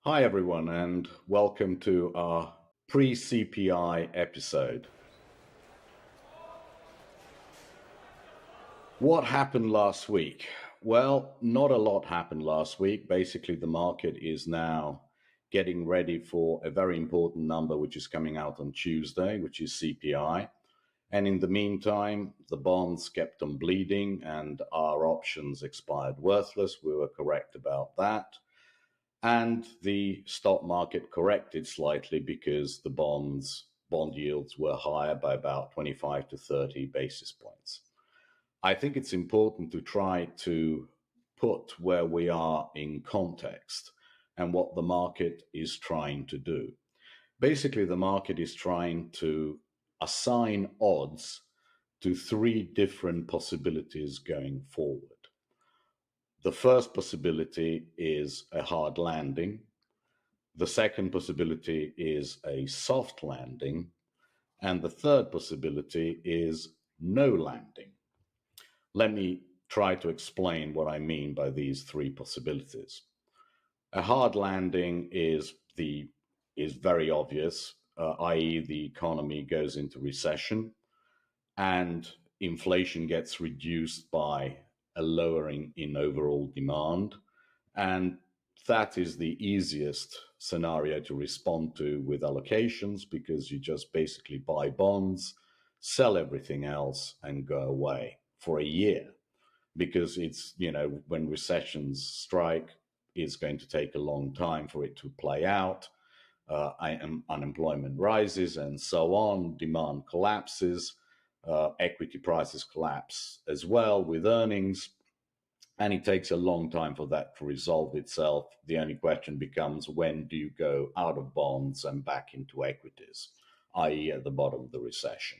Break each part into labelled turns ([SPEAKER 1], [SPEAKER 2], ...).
[SPEAKER 1] Hi, everyone, and welcome to our pre CPI episode. What happened last week? Well, not a lot happened last week. Basically, the market is now getting ready for a very important number, which is coming out on Tuesday, which is CPI. And in the meantime, the bonds kept on bleeding and our options expired worthless. We were correct about that. And the stock market corrected slightly because the bond yields were higher by about 25 to 30 basis points. I think it's important to try to put where we are in context and what the market is trying to do. Basically, the market is trying to assign odds to three different possibilities going forward. The first possibility is a hard landing. The second possibility is a soft landing. And the third possibility is no landing. Let me try to explain what I mean by these three possibilities. A hard landing is very obvious, i.e., the economy goes into recession and inflation gets reduced by a lowering in overall demand. And that is the easiest scenario to respond to with allocations because you just basically buy bonds, sell everything else, and go away for a year. Because when recessions strike, it's going to take a long time for it to play out. Unemployment rises and so on, demand collapses, equity prices collapse as well with earnings, and it takes a long time for that to resolve itself. The only question becomes, when do you go out of bonds and back into equities, i.e., at the bottom of the recession?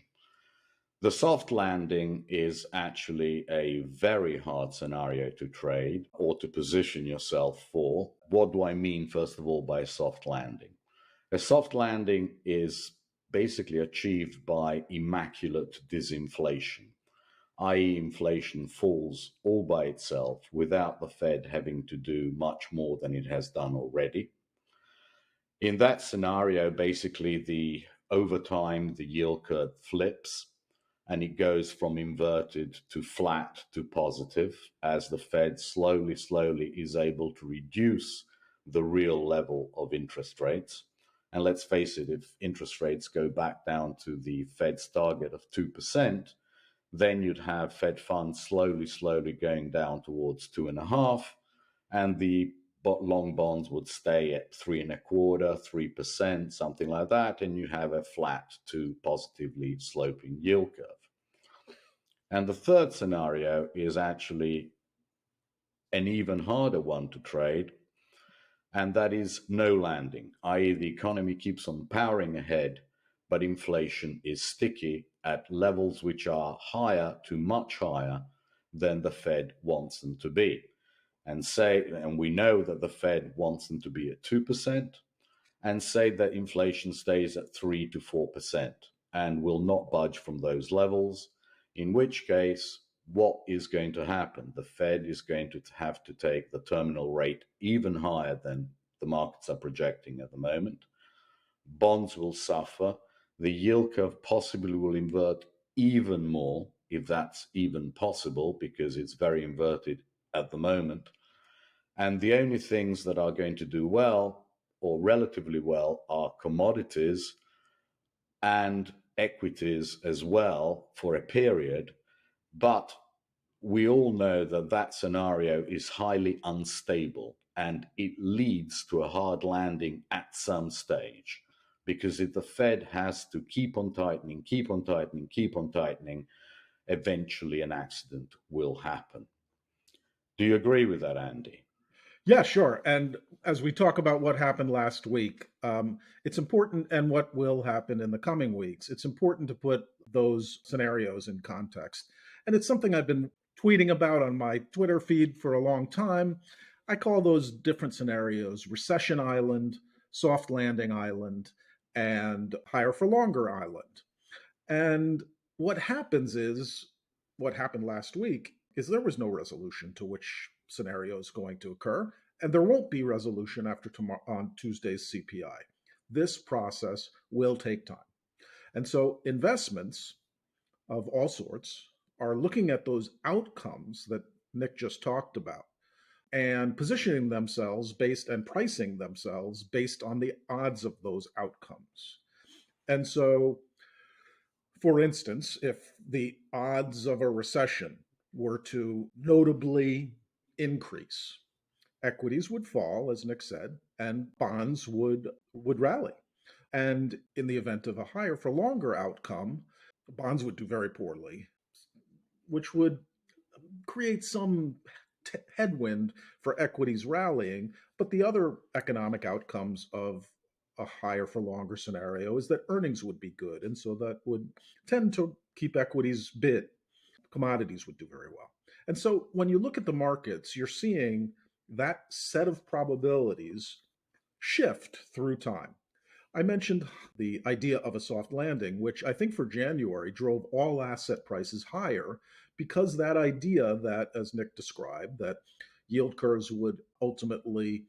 [SPEAKER 1] The soft landing is actually a very hard scenario to trade or to position yourself for. What do I mean, first of all, by a soft landing? A soft landing is basically achieved by immaculate disinflation, i.e., inflation falls all by itself without the Fed having to do much more than it has done already. In that scenario, basically, over time, the yield curve flips and it goes from inverted to flat to positive as the Fed slowly is able to reduce the real level of interest rates. And let's face it, if interest rates go back down to the Fed's target of 2%, then you'd have Fed funds slowly going down towards 2.5%, and the long bonds would stay at 3.25%, 3%, something like that, and you have a flat to positively sloping yield curve. And the third scenario is actually an even harder one to trade, and that is no landing, i.e., the economy keeps on powering ahead, but inflation is sticky at levels which are higher to much higher than the Fed wants them to be. And we know that the Fed wants them to be at 2%, and say that inflation stays at 3 to 4% and will not budge from those levels, in which case, what is going to happen? The Fed is going to have to take the terminal rate even higher than the markets are projecting at the moment. Bonds will suffer. The yield curve possibly will invert even more, if that's even possible, because it's very inverted at the moment. And the only things that are going to do well, or relatively well, are commodities and equities as well for a period. But we all know that that scenario is highly unstable and it leads to a hard landing at some stage. Because if the Fed has to keep on tightening, eventually an accident will happen. Do you agree with that, Andy?
[SPEAKER 2] Yeah, sure. And as we talk about what happened last week, it's important, and what will happen in the coming weeks, it's important to put those scenarios in context. And it's something I've been tweeting about on my Twitter feed for a long time. I call those different scenarios Recession Island, Soft Landing Island, and Higher for Longer Island. And what happens is, what happened last week is there was no resolution to which scenario is going to occur. And there won't be resolution after tomorrow on Tuesday's CPI. This process will take time. And so investments of all sorts are looking at those outcomes that Nick just talked about and positioning themselves based and pricing themselves based on the odds of those outcomes. And so, for instance, if the odds of a recession were to notably increase, equities would fall, as Nick said, and bonds would rally. And in the event of a higher for longer outcome, bonds would do very poorly, which would create some headwind for equities rallying. But the other economic outcomes of a higher for longer scenario is that earnings would be good. And so that would tend to keep equities bid. Commodities would do very well. And so when you look at the markets, you're seeing that set of probabilities shift through time. I mentioned the idea of a soft landing, which I think for January drove all asset prices higher because that idea that, as Nick described, that yield curves would ultimately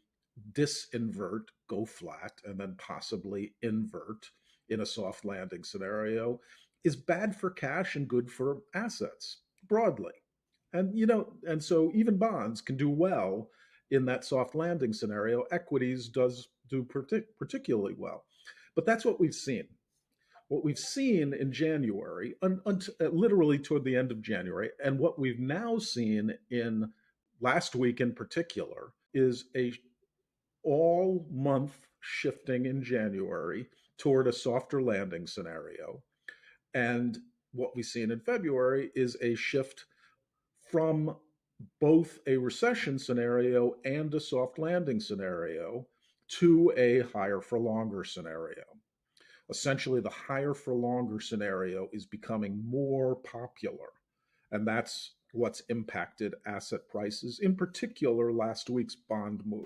[SPEAKER 2] disinvert, go flat, and then possibly invert in a soft landing scenario is bad for cash and good for assets broadly. And so even bonds can do well in that soft landing scenario. Equities does do particularly well. But that's what we've seen. What we've seen in January, literally toward the end of January, and what we've now seen in last week in particular, is a all month shifting in January toward a softer landing scenario. And what we've seen in February is a shift from both a recession scenario and a soft landing scenario to a higher for longer scenario. Essentially, the higher for longer scenario is becoming more popular. And that's what's impacted asset prices, in particular, last week's bond move.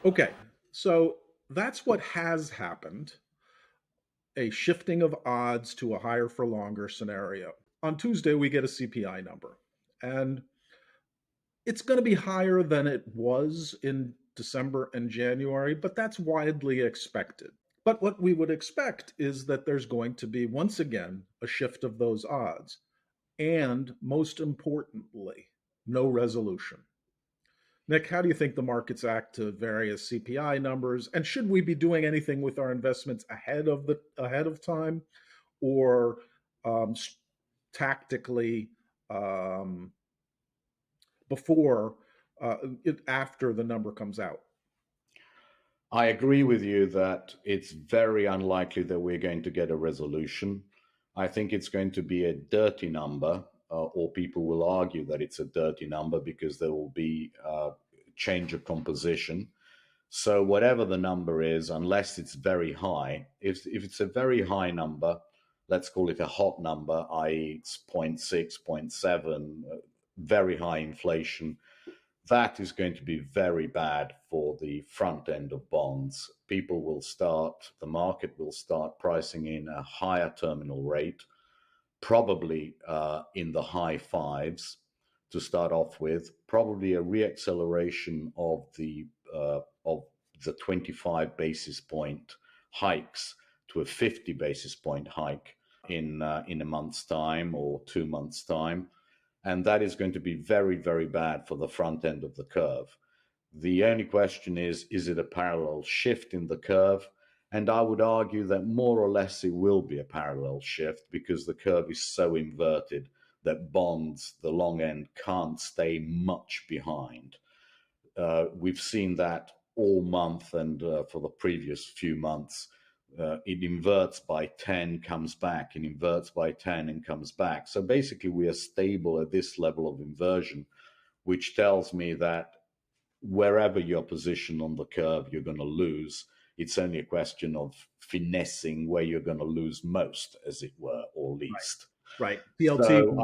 [SPEAKER 2] Okay, so that's what has happened, a shifting of odds to a higher for longer scenario. On Tuesday, we get a CPI number, and it's going to be higher than it was in December and January, but that's widely expected. But what we would expect is that there's going to be, once again, a shift of those odds. And most importantly, no resolution. Nick, how do you think the markets act to various CPI numbers? And should we be doing anything with our investments ahead of time, or tactically before after the number comes out?
[SPEAKER 1] I agree with you that it's very unlikely that we're going to get a resolution. I think it's going to be a dirty number, or people will argue that it's a dirty number because there will be a change of composition. So whatever the number is, unless it's very high, if it's a very high number, let's call it a hot number, i.e. it's 0.6, 0.7, very high inflation, that is going to be very bad for the front end of bonds. The market will start pricing in a higher terminal rate, probably in the high fives to start off with, probably a reacceleration of the 25 basis point hikes to a 50 basis point hike in a month's time or 2 months' time. And that is going to be very, very bad for the front end of the curve. The only question is it a parallel shift in the curve? And I would argue that more or less it will be a parallel shift because the curve is so inverted that bonds, the long end, can't stay much behind. We've seen that all month and for the previous few months. It inverts by 10, comes back, and inverts by 10 and comes back. So basically we are stable at this level of inversion, which tells me that wherever you're positioned on the curve, you're going to lose. It's only a question of finessing where you're going to lose most, as it were, or least.
[SPEAKER 2] Right.
[SPEAKER 1] PLT. So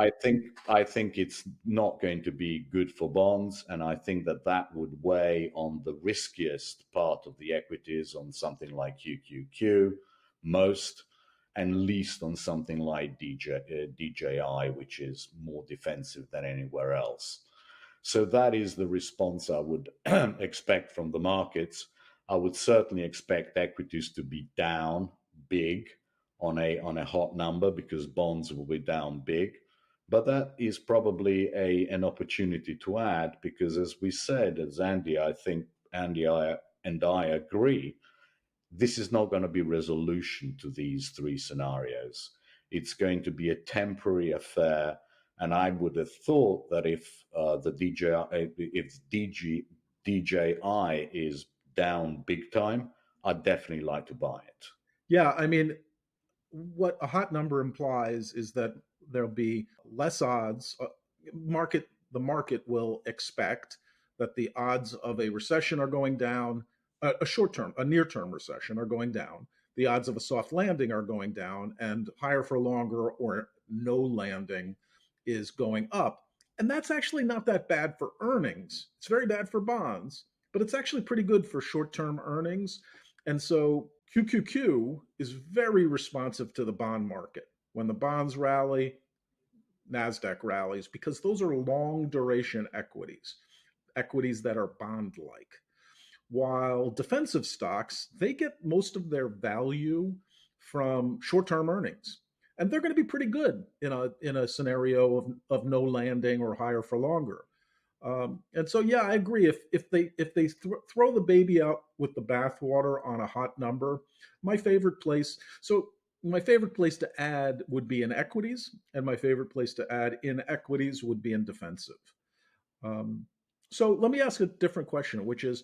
[SPEAKER 1] I think it's not going to be good for bonds, and I think that would weigh on the riskiest part of the equities, on something like QQQ most, and least on something like DJI, which is more defensive than anywhere else. So that is the response I would expect from the markets. I would certainly expect equities to be down big on a hot number because bonds will be down big. But that is probably an opportunity to add because, as we said, as Andy, I think and I agree, this is not going to be resolution to these three scenarios. It's going to be a temporary affair, and I would have thought that if DJI is down big time, I'd definitely like to buy it.
[SPEAKER 2] Yeah, I mean, what a hot number implies is that there'll be less odds. The market will expect that the odds of a recession are going down, a short term, a near term recession are going down. The odds of a soft landing are going down, and higher for longer or no landing is going up. And that's actually not that bad for earnings. It's very bad for bonds, but it's actually pretty good for short term earnings. And so QQQ is very responsive to the bond market. When the bonds rally, NASDAQ rallies because those are long duration equities, equities that are bond like. While defensive stocks, they get most of their value from short term earnings. And they're going to be pretty good in a scenario of no landing or higher for longer. And so, yeah, I agree. If they throw the baby out with the bathwater on a hot number, my favorite place. So my favorite place to add would be in equities, and my favorite place to add in equities would be in defensive. Um, so let me ask a different question, which is,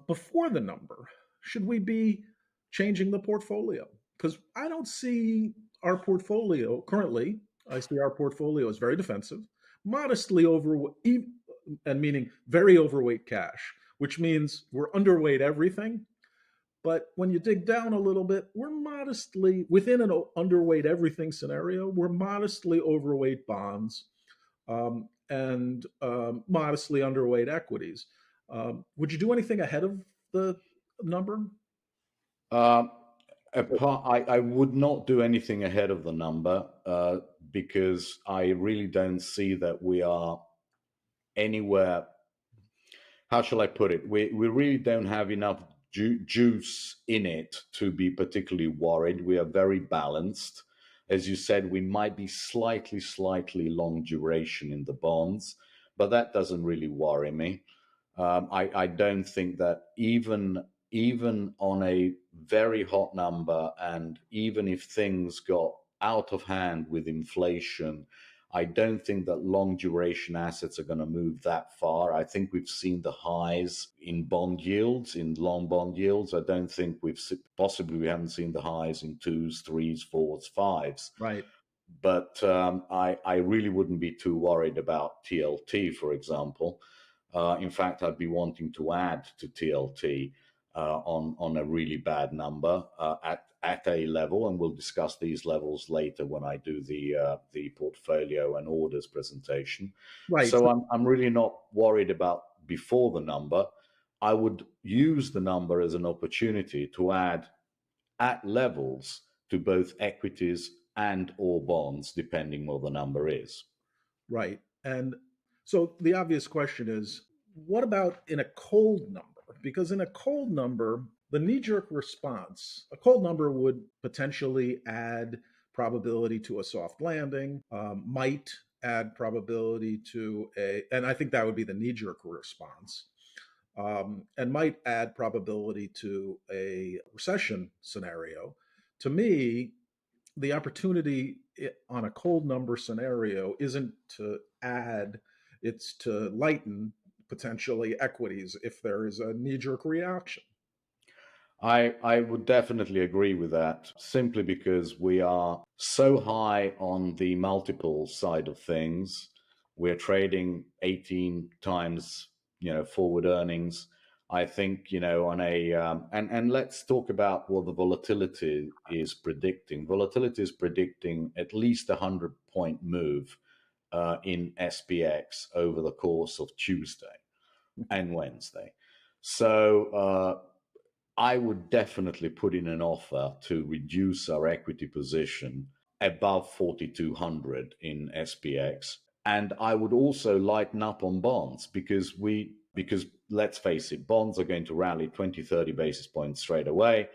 [SPEAKER 2] before the number, should we be changing the portfolio? Because I don't see our portfolio currently. I see our portfolio as very defensive, modestly over, and meaning very overweight cash, which means we're underweight everything. But when you dig down a little bit, we're modestly within an underweight everything scenario. We're modestly overweight bonds, and modestly underweight equities. Would you do anything ahead of the number?
[SPEAKER 1] Uh, I would not do anything ahead of the number because I really don't see that we are anywhere. How shall I put it? We really don't have enough juice in it to be particularly worried. We are very balanced. As you said, we might be slightly long duration in the bonds, but that doesn't really worry me. I don't think that even on a very hot number, and even if things got out of hand with inflation, I don't think that long duration assets are going to move that far. I think we've seen the highs in bond yields, in long bond yields. I don't think we haven't seen the highs in twos, threes, fours, fives.
[SPEAKER 2] Right.
[SPEAKER 1] But I really wouldn't be too worried about TLT, for example. In fact, I'd be wanting to add to TLT on a really bad number at a level, and we'll discuss these levels later when I do the portfolio and orders presentation.
[SPEAKER 2] Right.
[SPEAKER 1] So I'm really not worried about before the number. I would use the number as an opportunity to add at levels to both equities and or bonds, depending what the number is.
[SPEAKER 2] Right. And so the obvious question is, what about in a cold number? Because in a cold number, the knee jerk response, a cold number would potentially add probability to a soft landing, might add probability to and I think that would be the knee jerk response, and might add probability to a recession scenario. To me, the opportunity on a cold number scenario isn't to add, it's to lighten potentially equities if there is a knee jerk reaction.
[SPEAKER 1] I would definitely agree with that, simply because we are so high on the multiple side of things. We're trading 18 times, forward earnings. I think, on a and let's talk about what the volatility is predicting. Volatility is predicting at least 100-point move in SPX over the course of Tuesday and Wednesday. So I would definitely put in an offer to reduce our equity position above 4,200 in SPX. And I would also lighten up on bonds because let's face it, bonds are going to rally 20, 30 basis points straight away.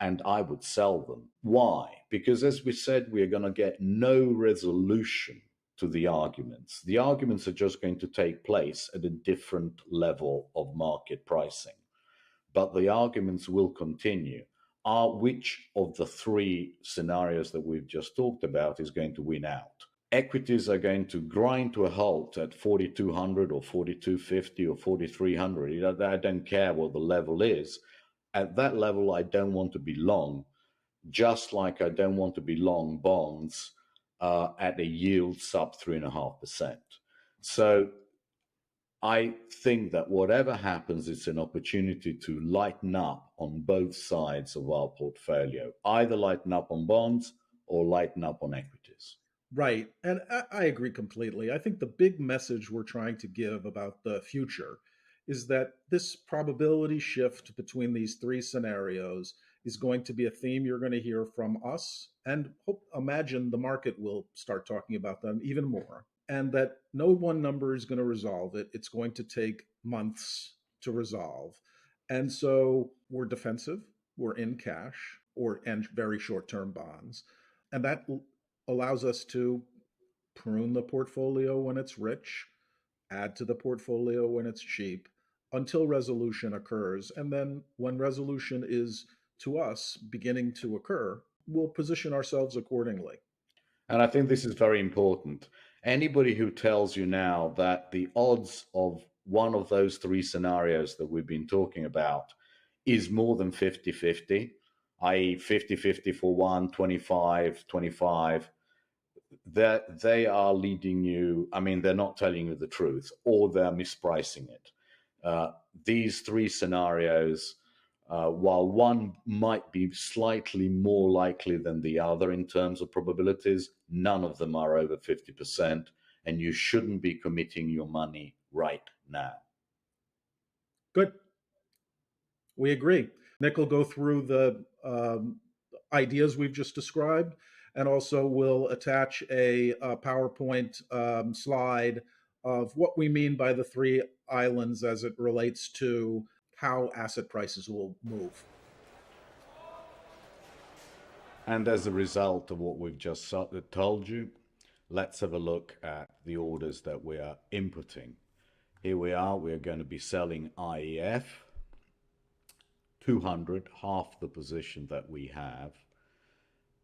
[SPEAKER 1] And I would sell them. Why? Because as we said, we are going to get no resolution to the arguments. The arguments are just going to take place at a different level of market pricing. But the arguments will continue. Which of the three scenarios that we've just talked about is going to win out? Equities are going to grind to a halt at 4,200 or 4,250 or 4,300. I don't care what the level is. At that level, I don't want to be long, just like I don't want to be long bonds at a yield sub 3.5%. So I think that whatever happens, it's an opportunity to lighten up on both sides of our portfolio, either lighten up on bonds or lighten up on equities.
[SPEAKER 2] Right. And I agree completely. I think the big message we're trying to give about the future is that this probability shift between these three scenarios is going to be a theme you're going to hear from us, and imagine the market will start talking about them even more. And that no one number is going to resolve it. It's going to take months to resolve. And so we're defensive, we're in cash or and very short-term bonds. And that allows us to prune the portfolio when it's rich, add to the portfolio when it's cheap, until resolution occurs. And then when resolution is, to us, beginning to occur, we'll position ourselves accordingly.
[SPEAKER 1] And I think this is very important. Anybody who tells you now that the odds of one of those three scenarios that we've been talking about is more than 50-50, i.e. 50-50 for one, 25-25, that they are leading you, I mean, they're not telling you the truth, or they're mispricing it. These three scenarios, while one might be slightly more likely than the other in terms of probabilities, none of them are over 50%, and you shouldn't be committing your money right now.
[SPEAKER 2] Good. We agree. Nick will go through the ideas we've just described, and also will attach a PowerPoint slide of what we mean by the three islands as it relates to how asset prices will move.
[SPEAKER 1] And as a result of what we've just told you, let's have a look at the orders that we are inputting. Here we are going to be selling IEF, 200, half the position that we have.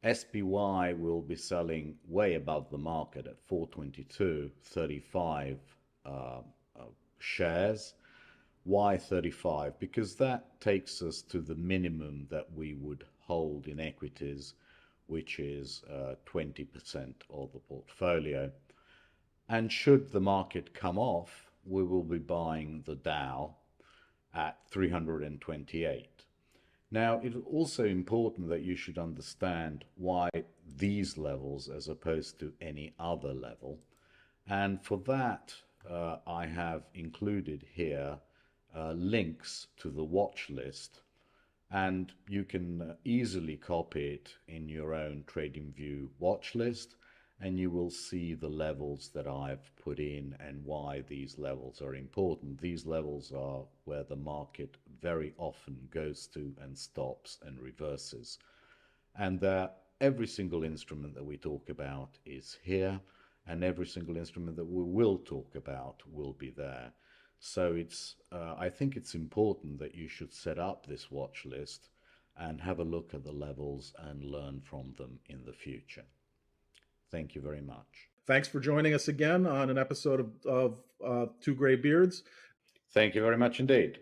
[SPEAKER 1] SPY will be selling way above the market at 422.35 shares. Why 35? Because that takes us to the minimum that we would hold in equities, which is 20% of the portfolio. And should the market come off, we will be buying the Dow at 328. Now, it's also important that you should understand why these levels as opposed to any other level. And for that, I have included here links to the watch list, and you can easily copy it in your own TradingView watch list, and you will see the levels that I've put in and why these levels are important. These levels are where the market very often goes to and stops and reverses. And every single instrument that we talk about is here, and every single instrument that we will talk about will be there. So I think it's important that you should set up this watch list and have a look at the levels and learn from them in the future. Thank you very much.
[SPEAKER 2] Thanks for joining us again on an episode of Two Gray Beards.
[SPEAKER 1] Thank you very much indeed.